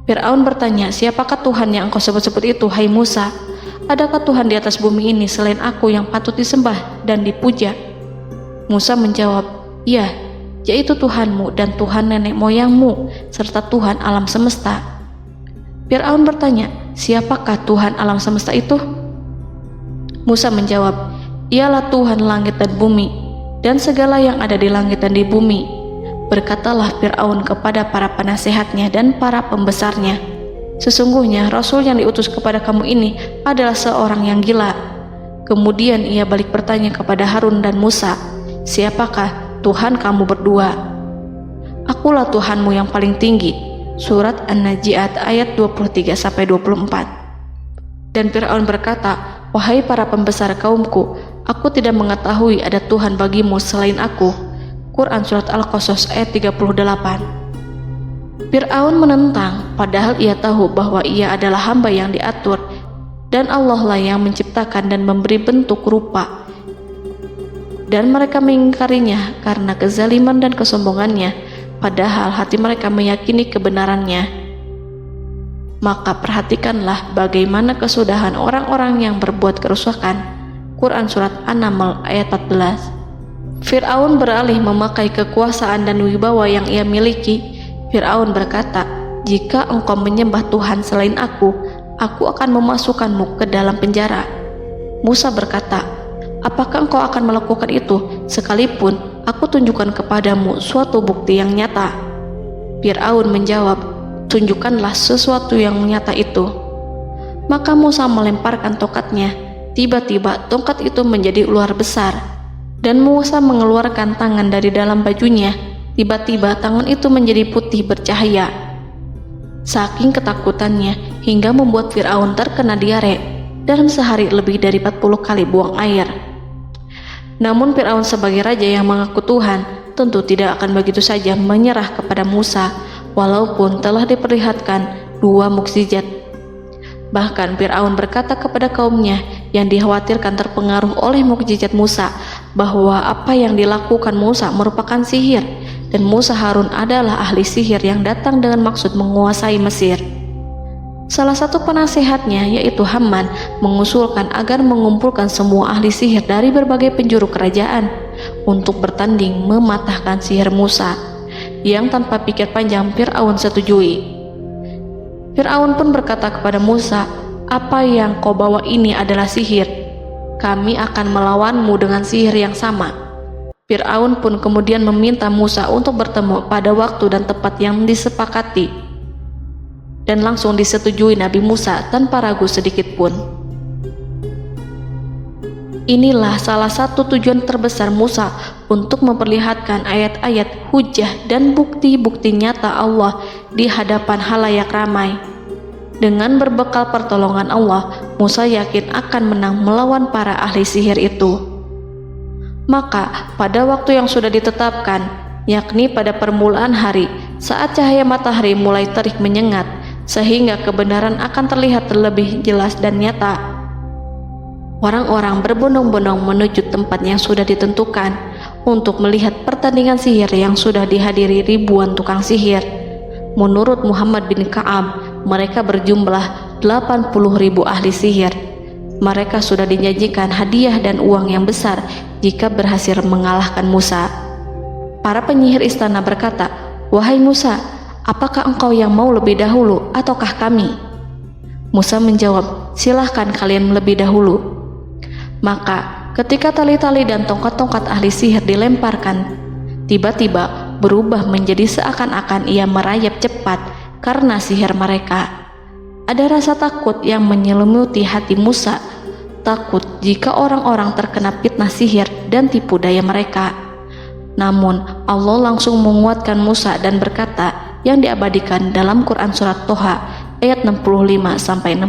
Fir'aun bertanya, siapakah Tuhan yang engkau sebut-sebut itu, hai Musa? Adakah Tuhan di atas bumi ini selain aku yang patut disembah dan dipuja? Musa menjawab, iya, yaitu Tuhanmu dan Tuhan nenek moyangmu, serta Tuhan alam semesta. Fir'aun bertanya, siapakah Tuhan alam semesta itu? Musa menjawab, ialah Tuhan langit dan bumi, dan segala yang ada di langit dan di bumi. Berkatalah Fir'aun kepada para penasehatnya dan para pembesarnya, sesungguhnya Rasul yang diutus kepada kamu ini adalah seorang yang gila. Kemudian ia balik bertanya kepada Harun dan Musa, siapakah Tuhan kamu berdua? Akulah Tuhanmu yang paling tinggi. Surat An-Najiat ayat 23-24. Dan Fir'aun berkata, wahai para pembesar kaumku, aku tidak mengetahui ada Tuhan bagimu selain aku. Quran Surat Al-Qasas ayat 38. Fir'aun menentang, padahal ia tahu bahwa ia adalah hamba yang diatur, dan Allah lah yang menciptakan dan memberi bentuk rupa. Dan mereka mengingkarinya karena kezaliman dan kesombongannya, padahal hati mereka meyakini kebenarannya. Maka perhatikanlah bagaimana kesudahan orang-orang yang berbuat kerusakan. Quran Surat An-Naml ayat 14. Fir'aun beralih memakai kekuasaan dan wibawa yang ia miliki. Fir'aun berkata, jika engkau menyembah Tuhan selain aku akan memasukkanmu ke dalam penjara. Musa berkata, apakah engkau akan melakukan itu sekalipun aku tunjukkan kepadamu suatu bukti yang nyata? Fir'aun menjawab, tunjukkanlah sesuatu yang nyata itu. Maka Musa melemparkan tongkatnya. Tiba-tiba tongkat itu menjadi ular besar, dan Musa mengeluarkan tangan dari dalam bajunya. Tiba-tiba tangan itu menjadi putih bercahaya. Saking ketakutannya hingga membuat Fir'aun terkena diare, dalam sehari lebih dari 40 kali buang air. Namun Fir'aun sebagai raja yang mengaku Tuhan tentu tidak akan begitu saja menyerah kepada Musa, walaupun telah diperlihatkan 2 mukjizat. Bahkan Fir'aun berkata kepada kaumnya yang dikhawatirkan terpengaruh oleh mukjizat Musa, bahwa apa yang dilakukan Musa merupakan sihir, dan Musa Harun adalah ahli sihir yang datang dengan maksud menguasai Mesir. Salah satu penasehatnya, yaitu Haman, mengusulkan agar mengumpulkan semua ahli sihir dari berbagai penjuru kerajaan untuk bertanding mematahkan sihir Musa, yang tanpa pikir panjang Fir'aun setujui. Fir'aun pun berkata kepada Musa, apa yang kau bawa ini adalah sihir. Kami akan melawanmu dengan sihir yang sama. Fir'aun pun kemudian meminta Musa untuk bertemu pada waktu dan tempat yang disepakati, dan langsung disetujui Nabi Musa tanpa ragu sedikit pun. Inilah salah satu tujuan terbesar Musa untuk memperlihatkan ayat-ayat hujah dan bukti-bukti nyata Allah di hadapan halayak ramai. Dengan berbekal pertolongan Allah, Musa yakin akan menang melawan para ahli sihir itu. Maka pada waktu yang sudah ditetapkan, yakni pada permulaan hari, saat cahaya matahari mulai terik menyengat, sehingga kebenaran akan terlihat lebih jelas dan nyata, orang-orang berbondong-bondong menuju tempat yang sudah ditentukan untuk melihat pertandingan sihir yang sudah dihadiri ribuan tukang sihir. Menurut Muhammad bin Ka'ab, mereka berjumlah 80.000 ahli sihir. Mereka sudah dijanjikan hadiah dan uang yang besar jika berhasil mengalahkan Musa. Para penyihir istana berkata, wahai Musa, apakah engkau yang mau lebih dahulu ataukah kami? Musa menjawab, silahkan kalian lebih dahulu. Maka ketika tali-tali dan tongkat-tongkat ahli sihir dilemparkan, tiba-tiba berubah menjadi seakan-akan ia merayap cepat karena sihir mereka. Ada rasa takut yang menyelimuti hati Musa, takut jika orang-orang terkena fitnah sihir dan tipu daya mereka. Namun Allah langsung menguatkan Musa dan berkata yang diabadikan dalam Quran Surat Toha ayat 65-69,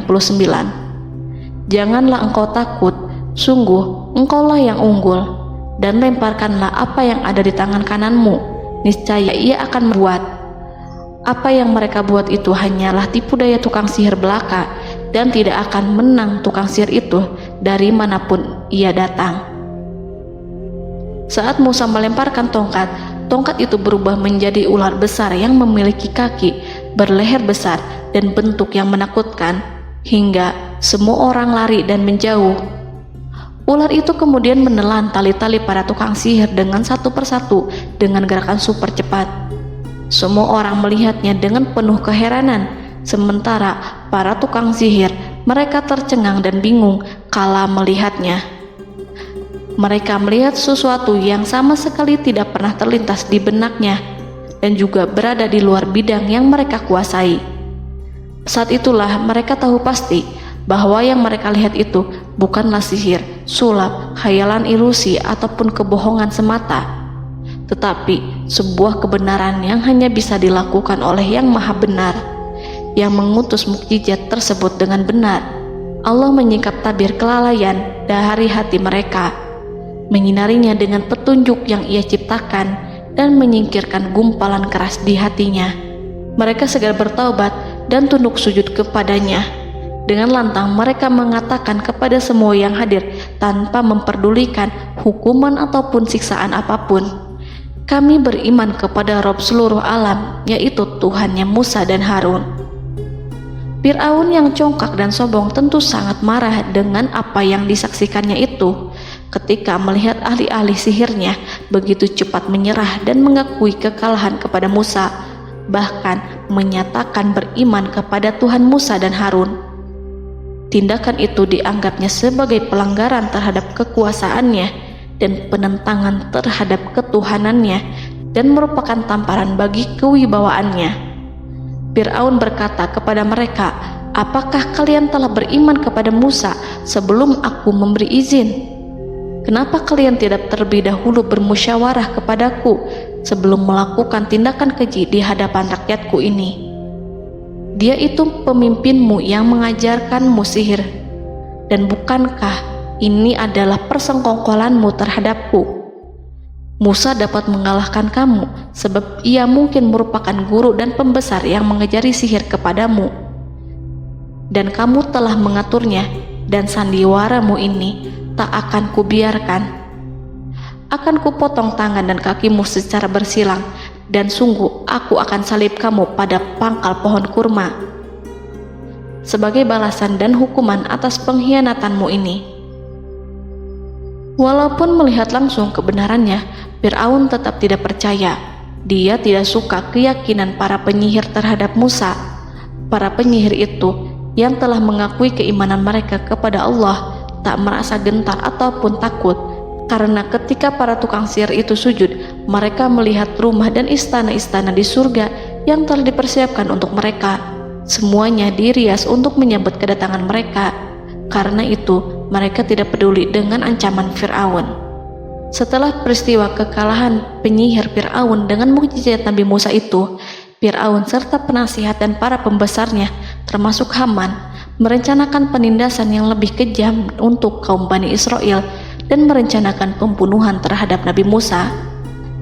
janganlah engkau takut, sungguh engkaulah yang unggul, dan lemparkanlah apa yang ada di tangan kananmu, niscaya ia akan membuat. Apa yang mereka buat itu hanyalah tipu daya tukang sihir belaka, dan tidak akan menang tukang sihir itu dari manapun ia datang. Saat Musa melemparkan tongkat, tongkat itu berubah menjadi ular besar yang memiliki kaki, berleher besar, dan bentuk yang menakutkan, hingga semua orang lari dan menjauh. Ular itu kemudian menelan tali-tali para tukang sihir dengan satu persatu dengan gerakan super cepat. Semua orang melihatnya dengan penuh keheranan, sementara para tukang sihir mereka tercengang dan bingung kala melihatnya. Mereka melihat sesuatu yang sama sekali tidak pernah terlintas di benaknya dan juga berada di luar bidang yang mereka kuasai. Saat itulah mereka tahu pasti bahwa yang mereka lihat itu bukanlah sihir, sulap, khayalan ilusi ataupun kebohongan semata, tetapi sebuah kebenaran yang hanya bisa dilakukan oleh Yang Maha Benar, yang mengutus mukjizat tersebut dengan benar. Allah menyingkap tabir kelalaian dari hati mereka, menyinarinya dengan petunjuk yang Ia ciptakan, dan menyingkirkan gumpalan keras di hatinya. Mereka segera bertaubat dan tunduk sujud kepadanya. Dengan lantang mereka mengatakan kepada semua yang hadir tanpa memperdulikan hukuman ataupun siksaan apapun, "Kami beriman kepada Rob seluruh alam, yaitu Tuhannya Musa dan Harun." Fir'aun yang congkak dan sombong tentu sangat marah dengan apa yang disaksikannya itu. Ketika melihat ahli-ahli sihirnya begitu cepat menyerah dan mengakui kekalahan kepada Musa, bahkan menyatakan beriman kepada Tuhan Musa dan Harun. Tindakan itu dianggapnya sebagai pelanggaran terhadap kekuasaannya dan penentangan terhadap ketuhanannya, dan merupakan tamparan bagi kewibawaannya. Fir'aun berkata kepada mereka, "Apakah kalian telah beriman kepada Musa sebelum aku memberi izin? Kenapa kalian tidak terlebih dahulu bermusyawarah kepadaku sebelum melakukan tindakan keji di hadapan rakyatku ini? Dia itu pemimpinmu yang mengajarkanmu sihir, dan bukankah ini adalah persengkongkolanmu terhadapku? Musa dapat mengalahkan kamu sebab ia mungkin merupakan guru dan pembesar yang mengajari sihir kepadamu, dan kamu telah mengaturnya, dan sandiwaramu ini tak akan kubiarkan. Akan kupotong tangan dan kakimu secara bersilang, dan sungguh aku akan salib kamu pada pangkal pohon kurma sebagai balasan dan hukuman atas pengkhianatanmu ini." Walaupun melihat langsung kebenarannya, Fir'aun tetap tidak percaya. Dia tidak suka keyakinan para penyihir terhadap Musa. Para penyihir itu yang telah mengakui keimanan mereka kepada Allah tak merasa gentar ataupun takut, karena ketika para tukang sihir itu sujud, mereka melihat rumah dan istana-istana di surga yang telah dipersiapkan untuk mereka. Semuanya dirias untuk menyambut kedatangan mereka. Karena itu, mereka tidak peduli dengan ancaman Fir'aun. Setelah peristiwa kekalahan penyihir Fir'aun dengan mukjizat Nabi Musa itu, Fir'aun serta penasihat dan para pembesarnya, termasuk Haman, merencanakan penindasan yang lebih kejam untuk kaum Bani Israel dan merencanakan pembunuhan terhadap Nabi Musa.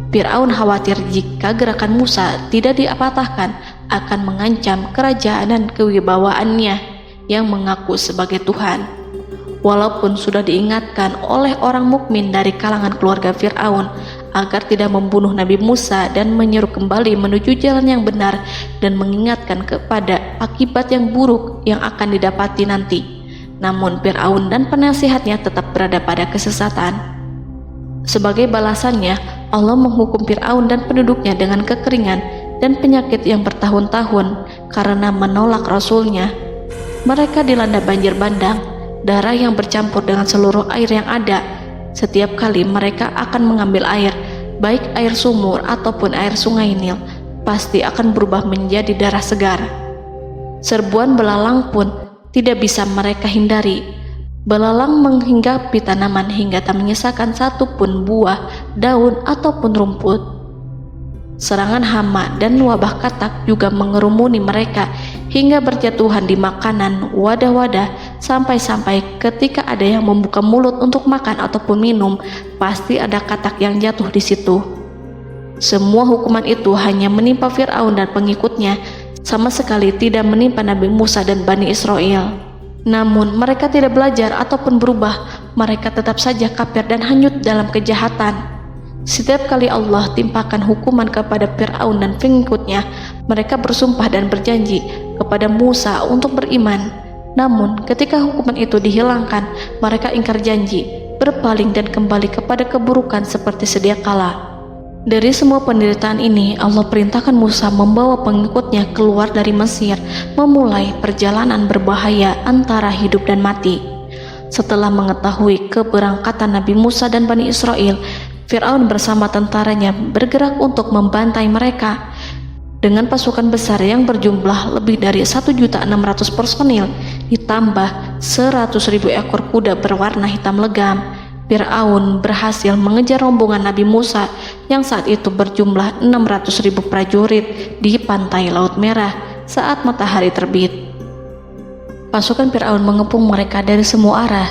Fir'aun khawatir jika gerakan Musa tidak diapatahkan akan mengancam kerajaan dan kewibawaannya yang mengaku sebagai Tuhan. Walaupun sudah diingatkan oleh orang mukmin dari kalangan keluarga Fir'aun agar tidak membunuh Nabi Musa dan menyeru kembali menuju jalan yang benar dan mengingatkan kepada akibat yang buruk yang akan didapati nanti, namun Fir'aun dan penasihatnya tetap berada pada kesesatan. Sebagai balasannya, Allah menghukum Fir'aun dan penduduknya dengan kekeringan dan penyakit yang bertahun-tahun karena menolak Rasulnya. Mereka dilanda banjir bandang, darah yang bercampur dengan seluruh air yang ada. Setiap kali mereka akan mengambil air, baik air sumur ataupun air sungai Nil, pasti akan berubah menjadi darah segar. Serbuan belalang pun tidak bisa mereka hindari. Belalang menghinggapi tanaman hingga tak menyisakan satupun buah, daun ataupun rumput. Serangan hama dan wabah katak juga mengerumuni mereka hingga berjatuhan di makanan, wadah-wadah, sampai-sampai ketika ada yang membuka mulut untuk makan ataupun minum, pasti ada katak yang jatuh di situ. Semua hukuman itu hanya menimpa Fir'aun dan pengikutnya, sama sekali tidak menimpa Nabi Musa dan Bani Israel. Namun mereka tidak belajar ataupun berubah. Mereka tetap saja kafir dan hanyut dalam kejahatan. Setiap kali Allah timpakan hukuman kepada Fir'aun dan pengikutnya, mereka bersumpah dan berjanji kepada Musa untuk beriman. Namun ketika hukuman itu dihilangkan, mereka ingkar janji, berpaling dan kembali kepada keburukan seperti sedia kala. Dari semua penderitaan ini, Allah perintahkan Musa membawa pengikutnya keluar dari Mesir, memulai perjalanan berbahaya antara hidup dan mati. Setelah mengetahui keberangkatan Nabi Musa dan Bani Israel, Fir'aun bersama tentaranya bergerak untuk membantai mereka. Dengan pasukan besar yang berjumlah lebih dari 1.600.000 personil, ditambah 100.000 ekor kuda berwarna hitam legam, Fir'aun berhasil mengejar rombongan Nabi Musa yang saat itu berjumlah 600.000 prajurit di pantai Laut Merah saat matahari terbit. Pasukan Fir'aun mengepung mereka dari semua arah.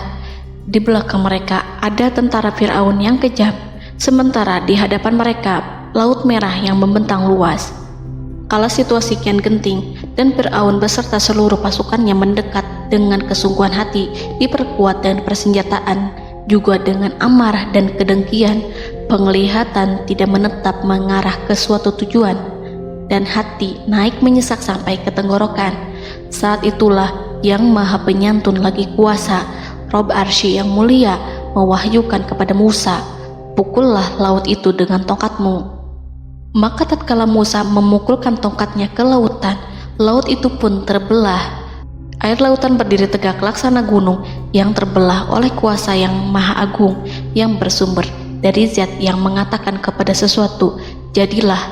Di belakang mereka ada tentara Fir'aun yang kejam, sementara di hadapan mereka Laut Merah yang membentang luas. Kala situasi kian genting dan Fir'aun beserta seluruh pasukannya mendekat dengan kesungguhan hati, diperkuat dengan persenjataan, juga dengan amarah dan kedengkian, penglihatan tidak menetap mengarah ke suatu tujuan, dan hati naik menyesak sampai ke tenggorokan. Saat itulah Yang Maha Penyantun lagi kuasa, Rob Arsy yang mulia, mewahyukan kepada Musa, "Pukullah laut itu dengan tongkatmu." Maka tatkala Musa memukulkan tongkatnya ke lautan, laut itu pun terbelah. Air lautan berdiri tegak laksana gunung yang terbelah oleh kuasa yang maha agung, yang bersumber dari zat yang mengatakan kepada sesuatu, "Jadilah,"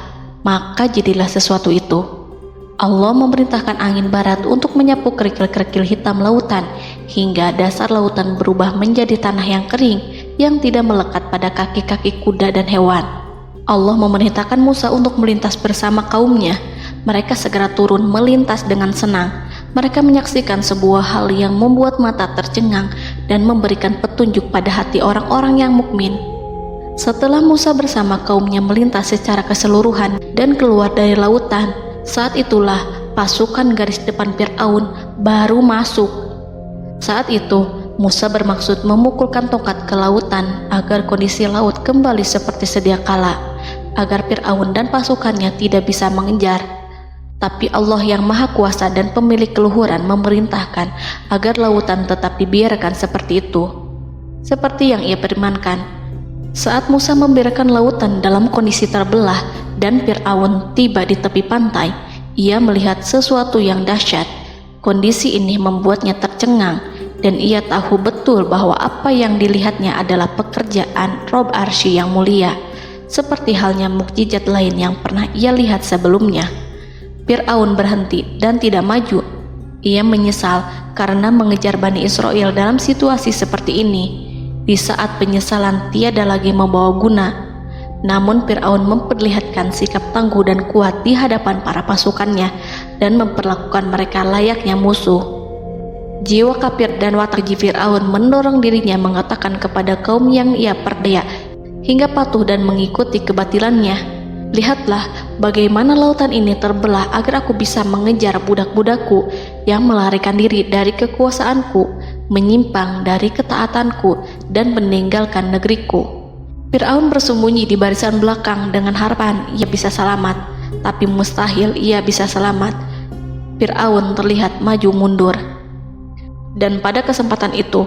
maka jadilah sesuatu itu. Allah memerintahkan angin barat untuk menyapu kerikil-kerikil hitam lautan, hingga dasar lautan berubah menjadi tanah yang kering, yang tidak melekat pada kaki-kaki kuda dan hewan. Allah memerintahkan Musa untuk melintas bersama kaumnya. Mereka segera turun melintas dengan senang. Mereka menyaksikan sebuah hal yang membuat mata tercengang dan memberikan petunjuk pada hati orang-orang yang mukmin. Setelah Musa bersama kaumnya melintas secara keseluruhan dan keluar dari lautan, saat itulah pasukan garis depan Fir'aun baru masuk. Saat itu Musa bermaksud memukulkan tongkat ke lautan agar kondisi laut kembali seperti sedia kala, agar Fir'aun dan pasukannya tidak bisa mengejar. Tapi Allah yang Maha Kuasa dan pemilik keluhuran memerintahkan agar lautan tetap dibiarkan seperti itu, seperti yang Ia firmankan. Saat Musa membiarkan lautan dalam kondisi terbelah dan Fir'aun tiba di tepi pantai, ia melihat sesuatu yang dahsyat. Kondisi ini membuatnya tercengang, dan ia tahu betul bahwa apa yang dilihatnya adalah pekerjaan Rob Arsy yang mulia, seperti halnya mukjizat lain yang pernah ia lihat sebelumnya. Fir'aun berhenti dan tidak maju. Ia menyesal karena mengejar Bani Israel dalam situasi seperti ini, di saat penyesalan tiada lagi membawa guna. Namun Fir'aun memperlihatkan sikap tangguh dan kuat di hadapan para pasukannya dan memperlakukan mereka layaknya musuh. Jiwa kafir dan watak Fir'aun mendorong dirinya mengatakan kepada kaum yang ia perdaya hingga patuh dan mengikuti kebatilannya, "Lihatlah bagaimana lautan ini terbelah agar aku bisa mengejar budak-budakku yang melarikan diri dari kekuasaanku, menyimpang dari ketaatanku dan meninggalkan negeriku." Fir'aun bersembunyi di barisan belakang dengan harapan ia bisa selamat, tapi mustahil ia bisa selamat. Fir'aun terlihat maju mundur. Dan pada kesempatan itu,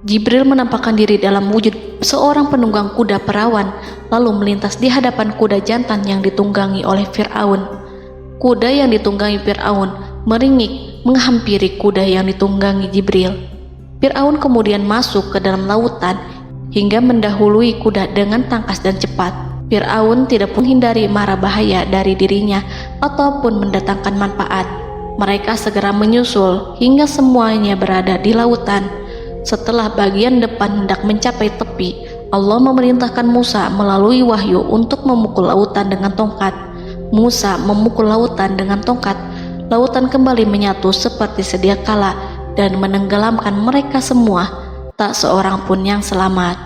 Jibril menampakkan diri dalam wujud seorang penunggang kuda perawan, lalu melintas di hadapan kuda jantan yang ditunggangi oleh Fir'aun. Kuda yang ditunggangi Fir'aun meringik menghampiri kuda yang ditunggangi Jibril. Fir'aun kemudian masuk ke dalam lautan hingga mendahului kuda dengan tangkas dan cepat. Fir'aun tidak pun hindari mara bahaya dari dirinya ataupun mendatangkan manfaat. Mereka segera menyusul hingga semuanya berada di lautan. Setelah bagian depan hendak mencapai tepi, Allah memerintahkan Musa melalui wahyu untuk memukul lautan dengan tongkat. Musa memukul lautan dengan tongkat. Lautan kembali menyatu seperti sedia kala dan menenggelamkan mereka semua. Tak seorang pun yang selamat.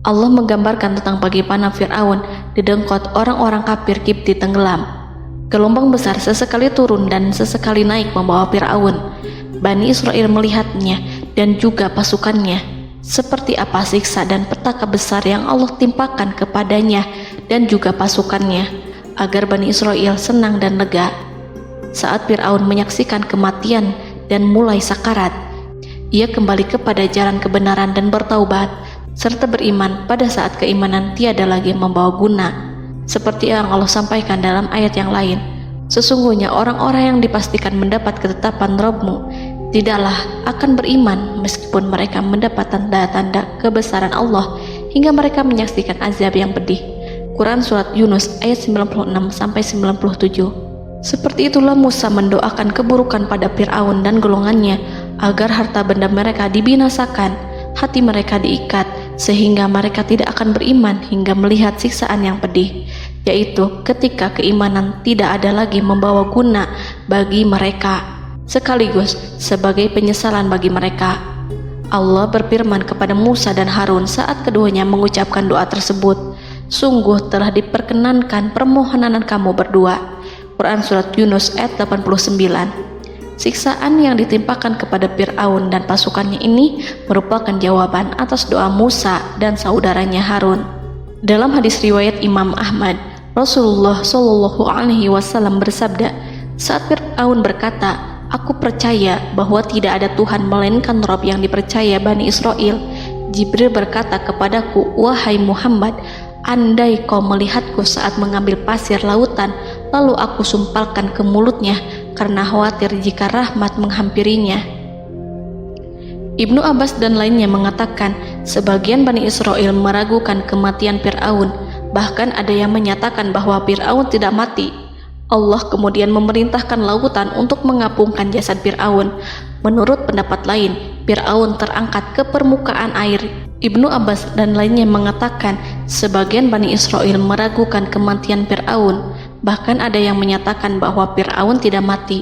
Allah menggambarkan tentang bagaimana Fir'aun didengkot orang-orang kafir Kipti tenggelam. Gelombang besar sesekali turun dan sesekali naik membawa Fir'aun. Bani Israel melihatnya dan juga pasukannya. seperti apa siksa dan petaka besar yang Allah timpakan kepadanya dan juga pasukannya, agar Bani Israel senang dan lega. Saat Fir'aun menyaksikan kematian dan mulai sakarat, ia kembali kepada jalan kebenaran dan bertaubat, serta beriman pada saat keimanan tiada lagi membawa guna. Seperti yang Allah sampaikan dalam ayat yang lain, sesungguhnya orang-orang yang dipastikan mendapat ketetapan Rabb-Mu tidaklah akan beriman meskipun mereka mendapat tanda-tanda kebesaran Allah hingga mereka menyaksikan azab yang pedih. Quran Surat Yunus ayat 96-97. Seperti itulah Musa mendoakan keburukan pada Fir'aun dan golongannya agar harta benda mereka dibinasakan, hati mereka diikat sehingga mereka tidak akan beriman hingga melihat siksaan yang pedih, yaitu ketika keimanan tidak ada lagi membawa guna bagi mereka, sekaligus sebagai penyesalan bagi mereka. Allah berfirman kepada Musa dan Harun saat keduanya mengucapkan doa tersebut, sungguh telah diperkenankan permohonan kamu berdua. Quran Surat Yunus ayat 89. Siksaan yang ditimpakan kepada Fir'aun dan pasukannya ini merupakan jawaban atas doa Musa dan saudaranya Harun. Dalam hadis riwayat Imam Ahmad, Rasulullah Shallallahu Alaihi Wasallam bersabda, saat Fir'aun berkata, "Aku percaya bahwa tidak ada Tuhan melainkan Rabb yang dipercaya Bani Israel," Jibril berkata kepadaku, "Wahai Muhammad, andai kau melihatku saat mengambil pasir lautan, lalu aku sumpalkan ke mulutnya karena khawatir jika rahmat menghampirinya." Ibnu Abbas dan lainnya mengatakan, sebagian Bani Israel meragukan kematian Fir'aun, bahkan ada yang menyatakan bahwa Fir'aun tidak mati. Allah kemudian memerintahkan lautan untuk mengapungkan jasad Fir'aun. Menurut pendapat lain, Fir'aun terangkat ke permukaan air. Ibnu Abbas dan lainnya mengatakan, sebagian Bani Israel meragukan kematian Fir'aun, bahkan ada yang menyatakan bahwa Fir'aun tidak mati.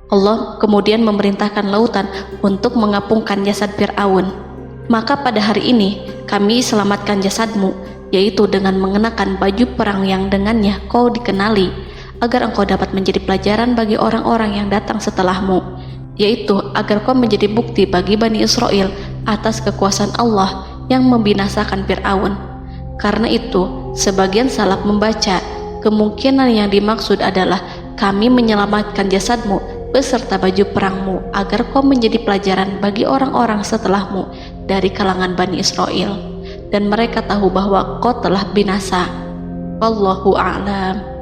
Allah kemudian memerintahkan lautan untuk mengapungkan jasad Fir'aun. Maka pada hari ini kami selamatkan jasadmu, yaitu dengan mengenakan baju perang yang dengannya kau dikenali, agar engkau dapat menjadi pelajaran bagi orang-orang yang datang setelahmu, yaitu agar kau menjadi bukti bagi Bani Israel atas kekuasaan Allah yang membinasakan Fir'aun. Karena itu, sebagian salaf membaca, kemungkinan yang dimaksud adalah kami menyelamatkan jasadmu beserta baju perangmu agar kau menjadi pelajaran bagi orang-orang setelahmu dari kalangan Bani Israel, dan mereka tahu bahwa kau telah binasa. Wallahu a'lam.